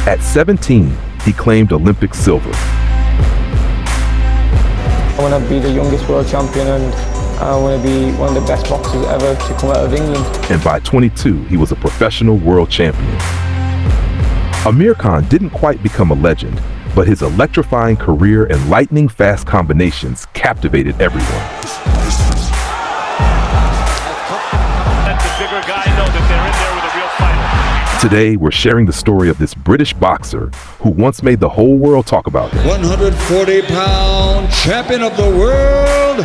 At 17, he claimed Olympic silver. I want to be the youngest world champion, and I want to be one of the best boxers ever to come out of England. And by 22, he was a professional world champion. Amir Khan didn't quite become a legend, but his electrifying career and lightning-fast combinations captivated everyone. Let the bigger guy know that they're in there with a real fighter. Today, we're sharing the story of this British boxer who once made the whole world talk about him. 140-pound champion of the world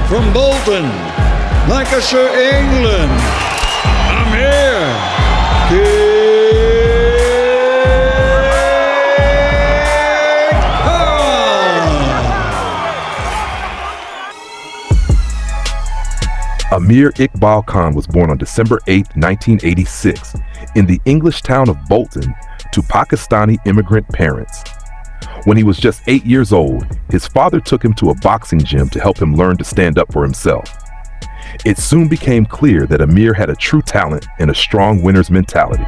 from Bolton, Lancashire, England, Amir Khan. Amir Iqbal Khan was born on December 8, 1986, in the English town of Bolton to Pakistani immigrant parents. When he was just 8 years old, his father took him to a boxing gym to help him learn to stand up for himself. It soon became clear that Amir had a true talent and a strong winner's mentality.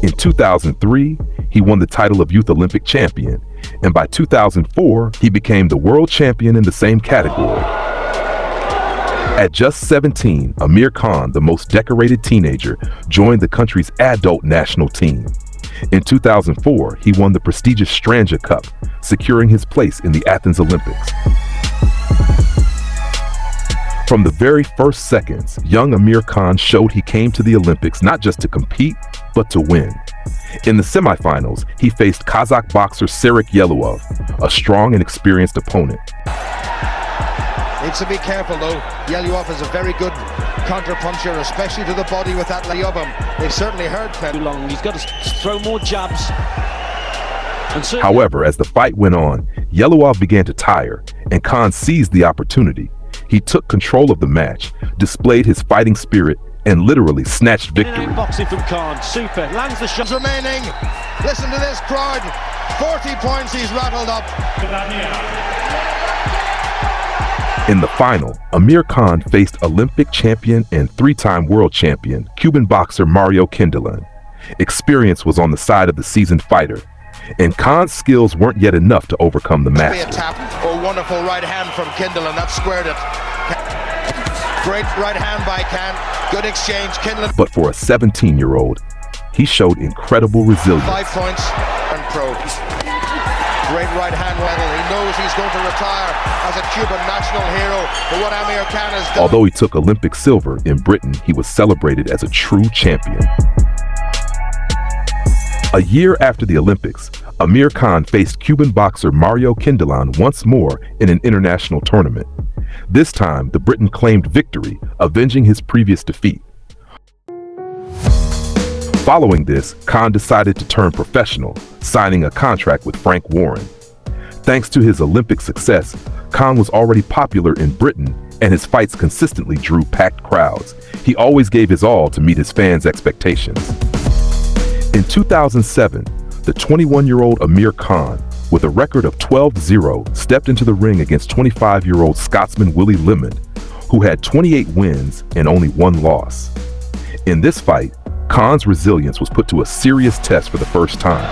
In 2003, he won the title of Youth Olympic Champion, and by 2004, he became the world champion in the same category. At just 17, Amir Khan, the most decorated teenager, joined the country's adult national team. In 2004, he won the prestigious Stranja Cup, securing his place in the Athens Olympics. From the very first seconds, young Amir Khan showed he came to the Olympics not just to compete, but to win. In the semifinals, he faced Kazakh boxer Serek Yeluov, a strong and experienced opponent. Needs to be careful though. Yeluov is a very good counter-puncher, especially to the body with that leg of him. They've certainly heard plenty. Long. He's got to throw more jabs. However, as the fight went on, Yeluov began to tire, and Khan seized the opportunity. He took control of the match, displayed his fighting spirit, and literally snatched victory. Boxing from Khan, super, lands the shot. Remaining, listen to this crowd, 40 points he's rattled up. In the final, Amir Khan faced Olympic champion and three-time world champion, Cuban boxer Mario Kindelan. Experience was on the side of the seasoned fighter, and Khan's skills weren't yet enough to overcome the master. A tap or wonderful right hand from Kindelan, that squared it. Great right hand by Khan, good exchange, Kindelan. But for a 17-year-old, he showed incredible resilience. 5 points and pro. Great right hand level. He knows he's going to retire as a Cuban national hero. But what Amir Khan has done. Although he took Olympic silver in Britain, he was celebrated as a true champion. A year after the Olympics, Amir Khan faced Cuban boxer Mario Kindelan once more in an international tournament. This time, the Briton claimed victory, avenging his previous defeat. Following this, Khan decided to turn professional, signing a contract with Frank Warren. Thanks to his Olympic success, Khan was already popular in Britain, and his fights consistently drew packed crowds. He always gave his all to meet his fans' expectations. In 2007, the 21-year-old Amir Khan, with a record of 12-0, stepped into the ring against 25-year-old Scotsman Willie Lemon, who had 28 wins and only 1 loss. In this fight, Khan's resilience was put to a serious test for the first time.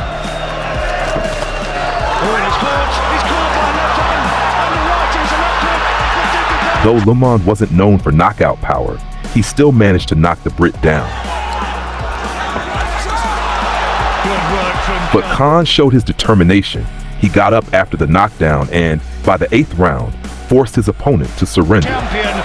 Though Lemon wasn't known for knockout power, he still managed to knock the Brit down. But Khan showed his determination. He got up after the knockdown and, by the 8th round, forced his opponent to surrender. Champion.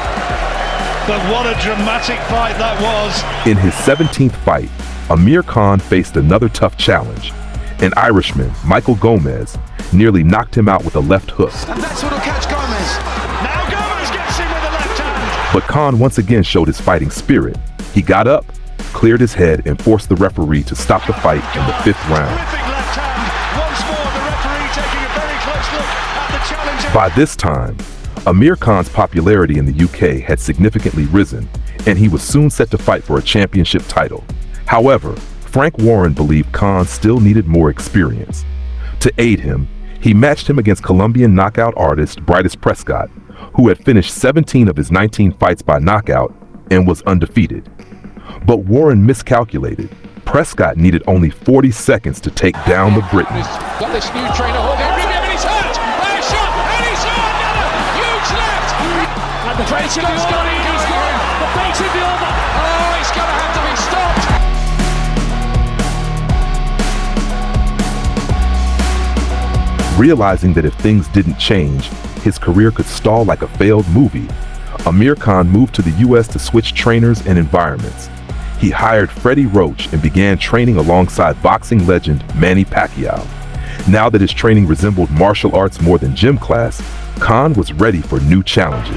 But what a dramatic fight that was. In his 17th fight, Amir Khan faced another tough challenge. An Irishman, Michael Gomez, nearly knocked him out with a left hook. And that's what'll catch Gomez. Now Gomez gets him with a left hand. But Khan once again showed his fighting spirit. He got up, cleared his head, and forced the referee to stop the fight in the 5th round. Terrific left hand. Once more, the referee taking a very close look at the challenger. By this time, Amir Khan's popularity in the UK had significantly risen, and he was soon set to fight for a championship title. However, Frank Warren believed Khan still needed more experience. To aid him, he matched him against Colombian knockout artist Britus Prescott, who had finished 17 of his 19 fights by knockout and was undefeated. But Warren miscalculated. Prescott needed only 40 seconds to take down the Briton. Got this new trainer holding and he's hurt. There's a shot and he's another huge left. And the Prescott's got it. He's got the bait in the over. Oh, he's going to have to be stopped. Realizing that if things didn't change, his career could stall like a failed movie, Amir Khan moved to the U.S. to switch trainers and environments. He hired Freddie Roach and began training alongside boxing legend Manny Pacquiao. Now that his training resembled martial arts more than gym class, Khan was ready for new challenges.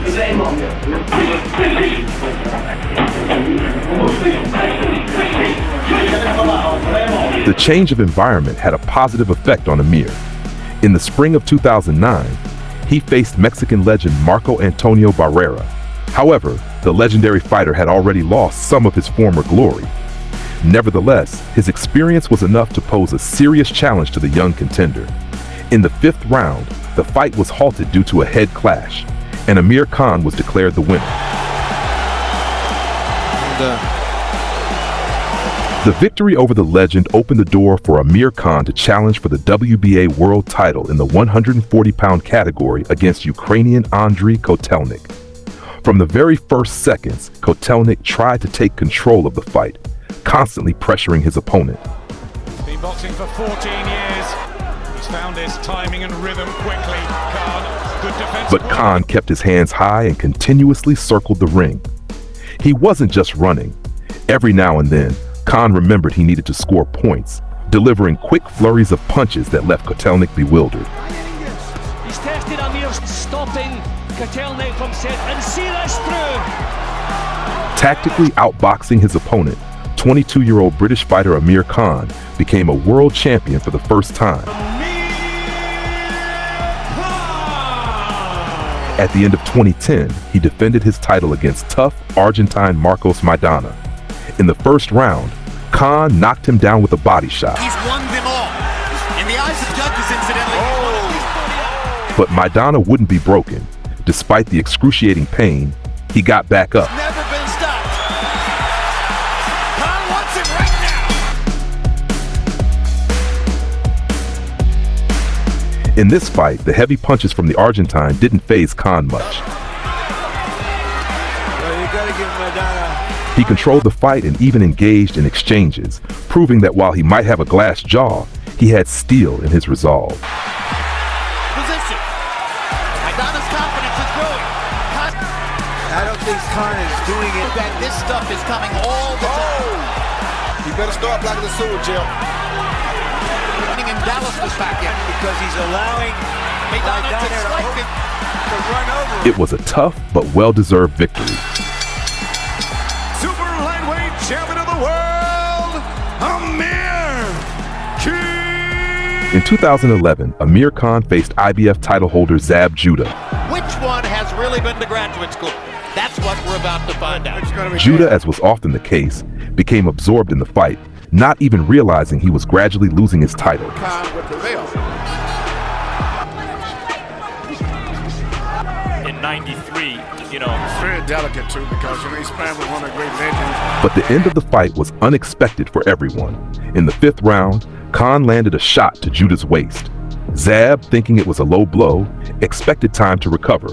The change of environment had a positive effect on Amir. In the spring of 2009, he faced Mexican legend Marco Antonio Barrera. However, the legendary fighter had already lost some of his former glory. Nevertheless, his experience was enough to pose a serious challenge to the young contender. In the 5th round, the fight was halted due to a head clash, and Amir Khan was declared the winner. The victory over the legend opened the door for Amir Khan to challenge for the WBA world title in the 140-pound category against Ukrainian Andriy Kotelnik. From the very first seconds, Kotelnik tried to take control of the fight, constantly pressuring his opponent. Been boxing for 14 years. He's found his timing and rhythm quickly. Khan, good defense. But Khan kept his hands high and continuously circled the ring. He wasn't just running. Every now and then, Khan remembered he needed to score points, delivering quick flurries of punches that left Kotelnik bewildered. He's tested Amir's stopping Kotelnik from set and see this through. Tactically outboxing his opponent, 22-year-old British fighter Amir Khan became a world champion for the first time. At the end of 2010, he defended his title against tough Argentine Marcos Maidana. In the first round, Khan knocked him down with a body shot. He's won them all. In the eyes of judges, incidentally. But Maidana wouldn't be broken. Despite the excruciating pain, he got back up. Never been stopped. Khan wants it right now. In this fight, the heavy punches from the Argentine didn't faze Khan much. Well, you gotta give Maidana. He controlled the fight and even engaged in exchanges, proving that while he might have a glass jaw, he had steel in his resolve. Position. Maidana's confidence is growing. I don't think Khan is doing it. That this stuff is coming all the time. You better start blocking the sewer, Jim. And Dallas was back in because he's allowing Maidana to strike it, to run over. It was a tough but well-deserved victory. Super lightweight champion of the world, Amir Khan. In 2011, Amir Khan faced IBF title holder Zab Judah. Which one has really been to graduate school? That's what we're about to find out. Judah, as was often the case, became absorbed in the fight, not even realizing he was gradually losing his title. Khan would prevail. In 93, It's very delicate, too, because he's playing with one of the great legends. But the end of the fight was unexpected for everyone. In the 5th round, Khan landed a shot to Judah's waist. Zab, thinking it was a low blow, expected time to recover,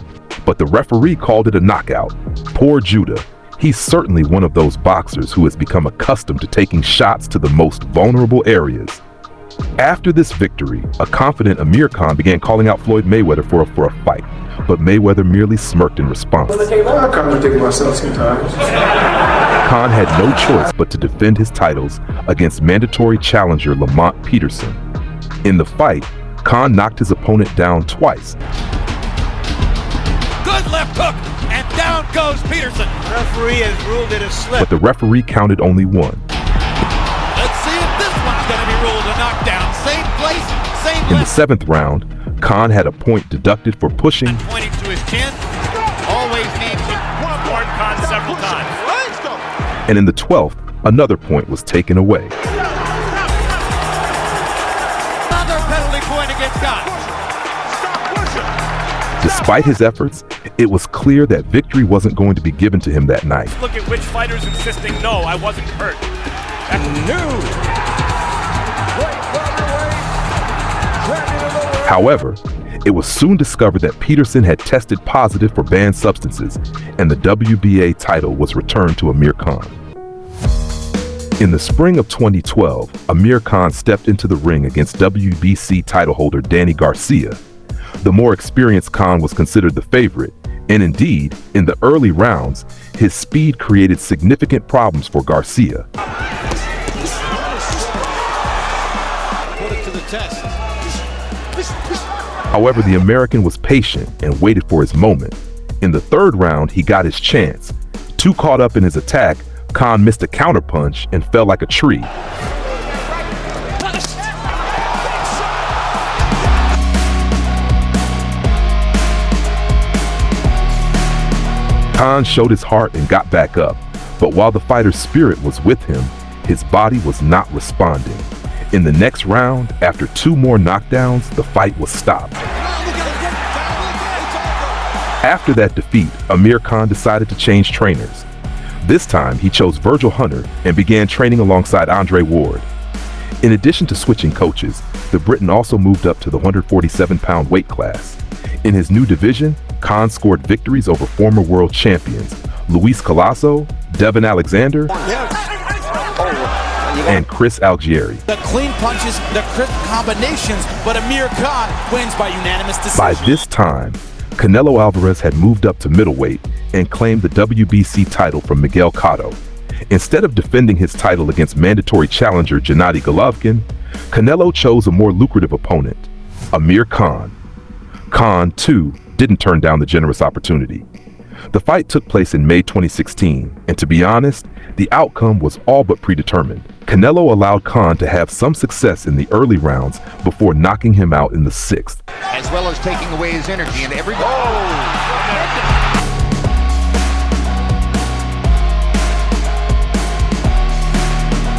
but the referee called it a knockout. Poor Judah. He's certainly one of those boxers who has become accustomed to taking shots to the most vulnerable areas. After this victory, a confident Amir Khan began calling out Floyd Mayweather for a fight, but Mayweather merely smirked in response. I contradict myself sometimes. Khan had no choice but to defend his titles against mandatory challenger Lamont Peterson. In the fight, Khan knocked his opponent down twice. Good left hook, and down goes Peterson. Referee has ruled it a slip. But the referee counted only one. Let's see if this one's going to be ruled a knockdown. Same place, same In the left. 7th round, Khan had a point deducted for pushing, Pointing to his chin. Always needs to warned Khan several times. Let's go. and in the 12th, another point was taken away. Another penalty point against Khan. Despite his efforts, it was clear that victory wasn't going to be given to him that night. Look at which fighter's insisting, no, I wasn't hurt. However, it was soon discovered that Peterson had tested positive for banned substances, and the WBA title was returned to Amir Khan. In the spring of 2012, Amir Khan stepped into the ring against WBC title holder Danny Garcia. The more experienced Khan was considered the favorite, and indeed, in the early rounds, his speed created significant problems for Garcia. Put it to the test. However, the American was patient and waited for his moment. In the third round, he got his chance. Too caught up in his attack, Khan missed a counterpunch and fell like a tree. Khan showed his heart and got back up, but while the fighter's spirit was with him, his body was not responding. In the next round, after 2 more knockdowns, the fight was stopped. After that defeat, Amir Khan decided to change trainers. This time, he chose Virgil Hunter and began training alongside Andre Ward. In addition to switching coaches, the Briton also moved up to the 147-pound weight class. In his new division, Khan scored victories over former world champions Luis Colasso, Devin Alexander, and Chris Algieri. The clean punches, the crisp combinations, but Amir Khan wins by unanimous decision. By this time, Canelo Alvarez had moved up to middleweight and claimed the WBC title from Miguel Cotto. Instead of defending his title against mandatory challenger Gennady Golovkin, Canelo chose a more lucrative opponent, Amir Khan. Khan, too, didn't turn down the generous opportunity. The fight took place in May 2016, and to be honest, the outcome was all but predetermined. Canelo allowed Khan to have some success in the early rounds before knocking him out in the 6th. As well as taking away his energy and every...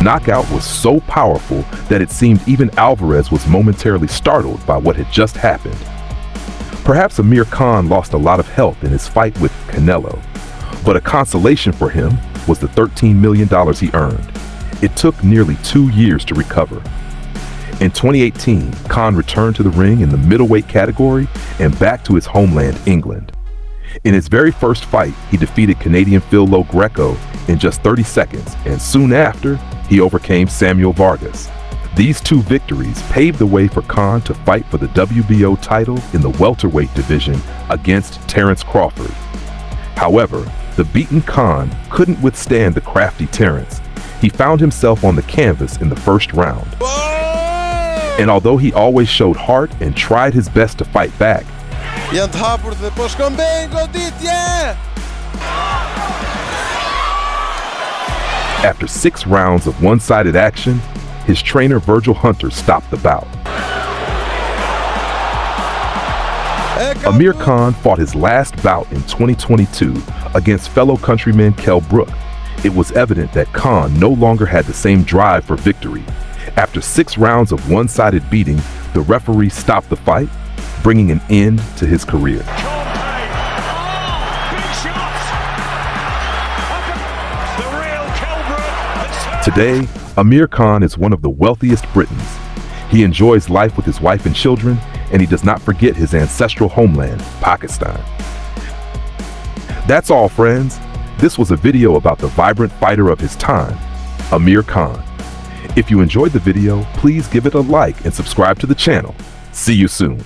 Knockout was so powerful that it seemed even Alvarez was momentarily startled by what had just happened. Perhaps Amir Khan lost a lot of health in his fight with Canelo, but a consolation for him was the $13 million he earned. It took nearly 2 years to recover. In 2018, Khan returned to the ring in the middleweight category and back to his homeland, England. In his very first fight, he defeated Canadian Phil Greco in just 30 seconds, and soon after, he overcame Samuel Vargas. These 2 victories paved the way for Khan to fight for the WBO title in the welterweight division against Terence Crawford. However, the beaten Khan couldn't withstand the crafty Terence. He found himself on the canvas in the first round. And although he always showed heart and tried his best to fight back, after 6 rounds of one-sided action, his trainer Virgil Hunter stopped the bout. Amir Khan fought his last bout in 2022 against fellow countryman Kell Brook. It was evident that Khan no longer had the same drive for victory. After 6 rounds of one-sided beating, the referee stopped the fight, bringing an end to his career. Today, Amir Khan is one of the wealthiest Britons. He enjoys life with his wife and children, and he does not forget his ancestral homeland, Pakistan. That's all, friends. This was a video about the vibrant fighter of his time, Amir Khan. If you enjoyed the video, please give it a like and subscribe to the channel. See you soon.